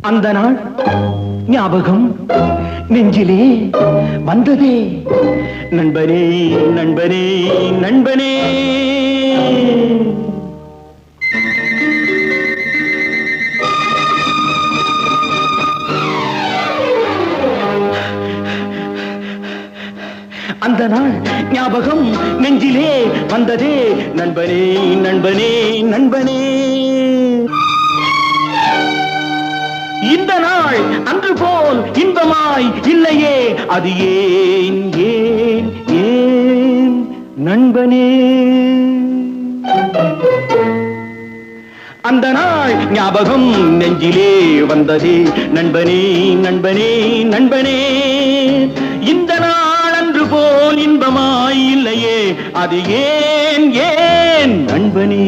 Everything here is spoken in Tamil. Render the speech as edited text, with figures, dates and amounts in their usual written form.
அந்த நாள் ஞாபகம் நெஞ்சிலே வந்ததே. நண்பனே நண்பனே நண்பனே, அந்த நாள் ஞாபகம் நெஞ்சிலே வந்ததே. நண்பனே நண்பனே நண்பனே, இந்த நாள் அன்று போல் இன்பமாய் இல்லையே, அது ஏன் ஏன் ஏன் நண்பனே? அந்த நாள் ஞாபகம் நெஞ்சிலே வந்ததே. நண்பனே நண்பனே நண்பனே, இந்த நாள் அன்று போல் இன்பமாய் இல்லையே, அது ஏன் ஏன் நண்பனே?